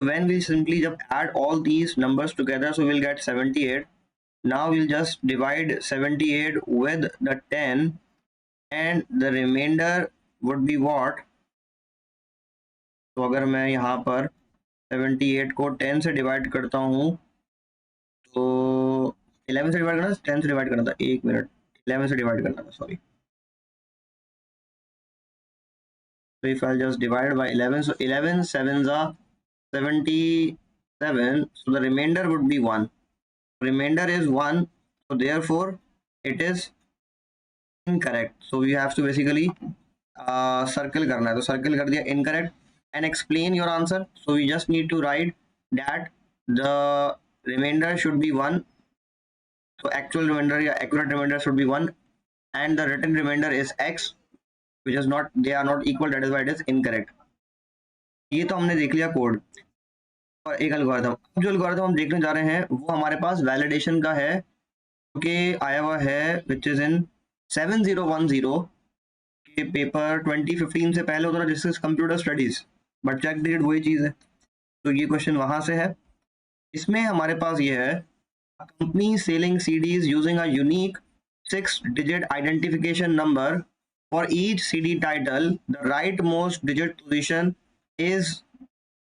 When we simply just add all these numbers together, so we'll get 78. Now we'll just divide 78 with the 10 and the remainder would be what? तो अगर मैं यहाँ पर 78 को 10 से divide करता हूँ तो 11 से डिवाइड करना, 10 से डिवाइड करना था, एक मिनट, 11 से डिवाइड करना था, sorry. So if I'll just divide by 11, so 11 sevens are 77, so the remainder would be 1. Remainder is 1, so therefore it is incorrect. So we have to basically circle करना है, तो circle कर दिया incorrect and explain your answer. So we just need to write that the remainder should be 1. So actual remainder या accurate remainder should be 1 and the written remainder is x, which is not, they are not equal, that is why it is incorrect. ये तो हमने देख लिया code और एक algorithm. अब जो एल्गोरिथम हम देखने जा रहे हैं वो हमारे पास वैलिडेशन का है, क्योंकि आया हुआ है विच इज इन 7010 के पेपर 2015 से पहले होता था जिससे computer studies, but check digit वही चीज है. तो ये क्वेश्चन वहां से है. इसमें हमारे पास ये है, company selling CDs using a unique 6-digit identification number for each CD title, the right most digit position is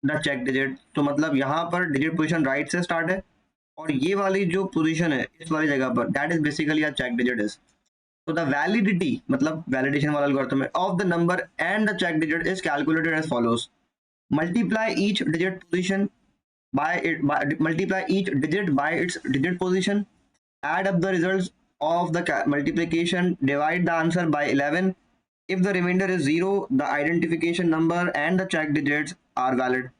the check digit. तो मतलब यहाँ पर डिजिट पोजीशन राइट से स्टार्ट है और ये वाली जो पोजीशन है इस वाली जगह पर, that is basically a check digit is. So the validity, मतलब validation वाला algorithm है, of the number and the check digit is calculated as follows. Multiply each digit position by multiply each digit by its digit position. Add up the results of the multiplication. Divide the answer by 11. If the remainder is 0, the identification number and the check digits are valid.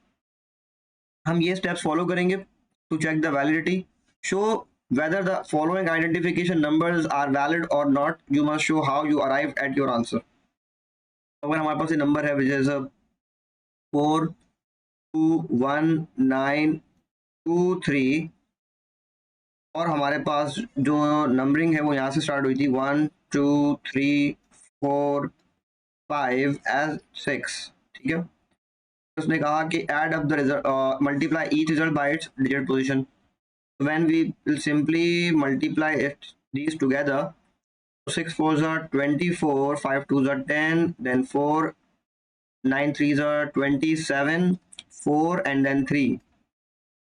हम ये steps follow करेंगे to check the validity. Show whether the following identification numbers are valid or not. You must show how you arrived at your answer. अगर हमारे पास ये number है which is 421923 और हमारे पास जो नंबरिंग है वो यहाँ से स्टार्ट हुई थी 1 2 3 4 5 एंड 6, ठीक है. उसने कहा कि add up the result, multiply each result by its digit position. When we will simply multiply these together, 6 4s are 24, 5 2s are 10, then 4, 9 3s are 27, 4 and then 3,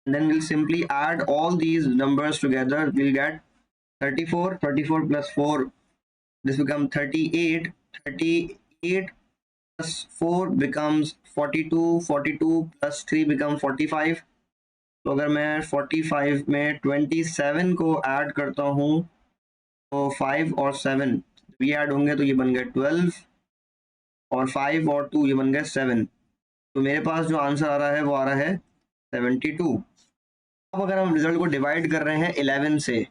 and then we'll simply add all these numbers together. We'll get 34, 34 plus 4, this becomes 38, 38 plus 4 becomes 42, 42 plus 3 becomes 45. तो अगर मैं 45 में 27 को add करता हूँ तो 5 और 7 ये ऐड होंगे तो ये बन गए 12 और 5 और 2 ये बन गए 7. तो मेरे पास जो आंसर आ रहा है वो आ रहा है 72. अब अगर हम रिजल्ट को डिवाइड कर रहे हैं 11 से,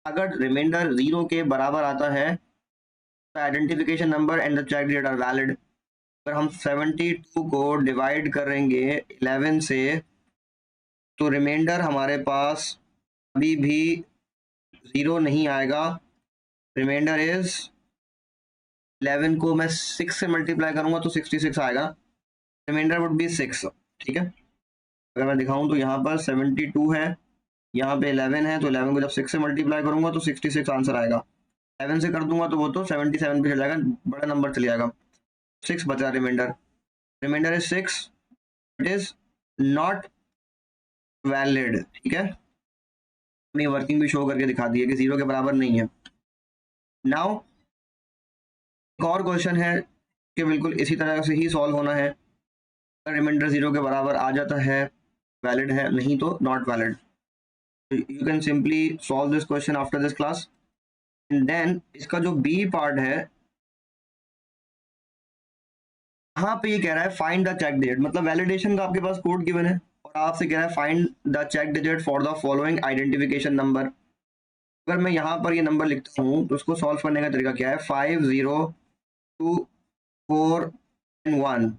अगर रिमाइंडर 0 के बराबर आता है तो identification number and the check digit are valid. अगर हम 72 को डिवाइड करेंगे 11 से तो रिमाइंडर हमारे पास अभी भी 0 नहीं आएगा. रिमाइंडर इज 11 को मैं 6 से मल्टीप्लाई करूंगा तो 66 आएगा. रिमाइंडर वुड बी 6, ठीक है. अगर मैं दिखाऊं तो यहाँ पर 72 है, यहाँ पे 11 है, तो 11 को जब 6 से मल्टीप्लाई करूंगा तो 66 आंसर आएगा. 11 से कर दूंगा तो वो तो 77 पे चल जाएगा, बड़ा नंबर चले जाएगा. 6 बचा reminder. Reminder is 6, it is not valid, ठीक है. अपनी वर्किंग भी शो करके दिखा दी है कि 0 के बराबर नहीं है. नाउ एक और क्वेश्चन है कि बिल्कुल इसी तरह से ही सॉल्व होना है. अगर रिमाइंडर 0 के बराबर आ जाता है वैलिड है, नहीं तो not valid. You can simply solve this question after this class. And then इसका जो बी पार्ट है यहाँ पे ये कह रहा है फाइंड द चेक डिजिट, मतलब वैलिडेशन का आपके पास कोड गिवन है और आपसे कह रहा है find the check digit for the following identification number. अगर मैं यहाँ पर ये नंबर लिखता हूँ तो उसको सॉल्व करने का तरीका क्या है, 5 0 2 4 1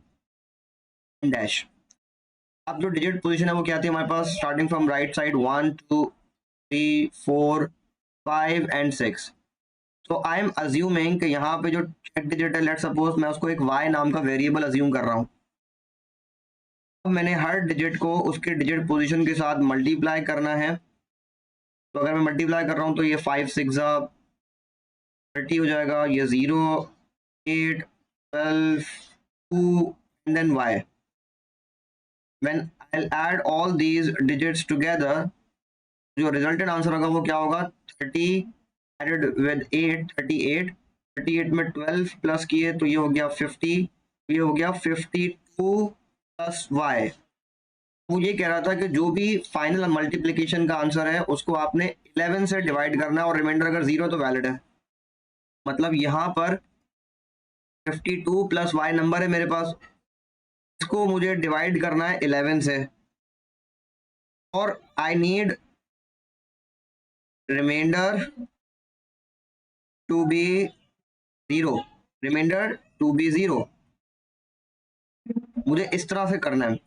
डैश. अब जो डिजिट पोजीशन है वो क्या आती है हमारे पास, starting from right side 1 2 3 4 5 and 6. तो आई एम अज्यूमिंग कि यहाँ पे जो चेक डिजिट है, लेट सपोज मैं उसको एक y नाम का वेरिएबल अज्यूम कर रहा हूँ. अब मैंने हर डिजिट को उसके डिजिट पोजीशन के साथ मल्टीप्लाई करना है। तो अगर मैं मल्टीप्लाई कर रहा हूँ तो ये 5 6 30 हो जाएगा, ये 0 8 12 2 and then y. When I'll add all these digits together, जो रिजल्टेंट आंसर होगा वो क्या होगा, 30 एडेड विद 8 38, 38 में 12 प्लस किए तो ये हो गया 50, ये हो गया 52 प्लस y। वो ये कह रहा था कि जो भी फाइनल मल्टीप्लिकेशन का आंसर है उसको आपने 11 से डिवाइड करना है और रिमाइंडर अगर 0 तो वैलिड है। मतलब यहाँ पर 52 प्लस y नंबर है मेरे पास, इसको मुझे डिवाइड करना है 11 से और I need reminder to be 0, reminder to be 0। मुझे इस तरह से करना है।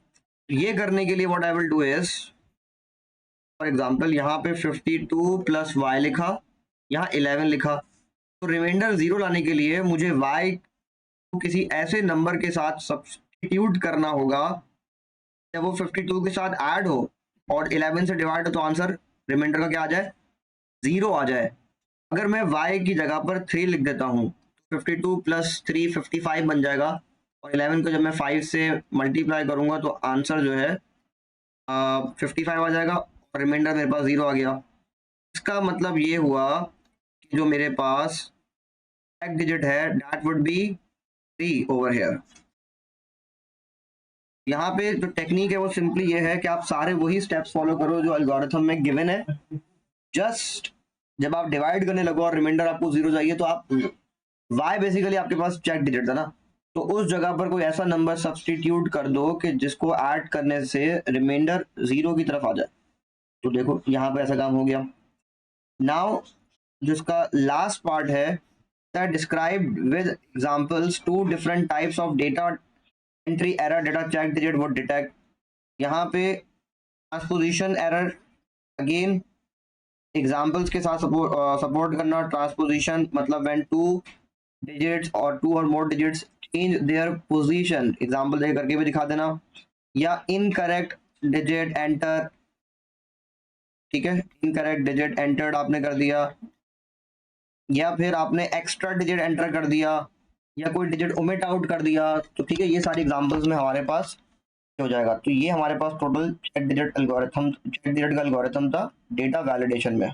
ये करने के लिए what I will do is, for example यहाँ पे 52 प्लस y लिखा, यहाँ 11 लिखा, तो रिमाइंडर 0 लाने के लिए मुझे y को किसी ऐसे नंबर के साथ सब्स्टिट्यूट करना होगा जब वो 52 के साथ ऐड हो और 11 से डिवाइड हो तो आंसर रिमाइंडर का क्या आ जाए, 0 आ जाए। अगर मैं y की जगह पर 3 लिख देता हूँ तो 52 प्लस 3 55 बन जाएगा और 11 को जब मैं 5 से मल्टीप्लाई करूंगा तो आंसर जो है 55 आ जाएगा और रिमाइंडर मेरे पास 0 आ गया। इसका मतलब ये हुआ कि जो मेरे पास एक डिजिट है that would be 3 over here. यहाँ पे जो टेक्निक है वो सिंपली ये है कि आप सारे वही स्टेप्स फॉलो करो जो एल्गोरिथम में गिवन है। जस्ट जब आप डिवाइड करने लगो और रिमाइंडर आपको 0 चाहिए तो आप y बेसिकली आपके पास चेक डिजिट था ना, तो उस जगह पर कोई ऐसा नंबर सब्स्टिट्यूट कर दो कि जिसको ऐड करने से रिमाइंडर 0 की तरफ आ जाए। तो देखो यहाँ पे ऐसा काम हो गया। नाउ जिसका लास्ट पार्ट है that described with examples 2 different types of data entry error data check digit would detect. यहाँ पे ट्रांसपोजिशन एरर अगेन एग्जाम्पल्स के साथ सपोर्ट करना। ट्रांसपोजिशन मतलब व्हेन 2 डिजिट्स और 2 और more digits change their position, example दे करके भी दिखा देना। या इनकरेक्ट डिजिट एंटर, ठीक है, इनकरेक्ट डिजिट एंटर्ड आपने कर दिया, या फिर आपने एक्स्ट्रा डिजिट एंटर कर दिया या कोई डिजिट ओमिट आउट कर दिया, तो ठीक है, ये सारी एग्जांपल्स में हमारे पास हो जाएगा। तो ये हमारे पास total check digit algorithm, check digit का एल्गोरिथम था डेटा वैलिडेशन में।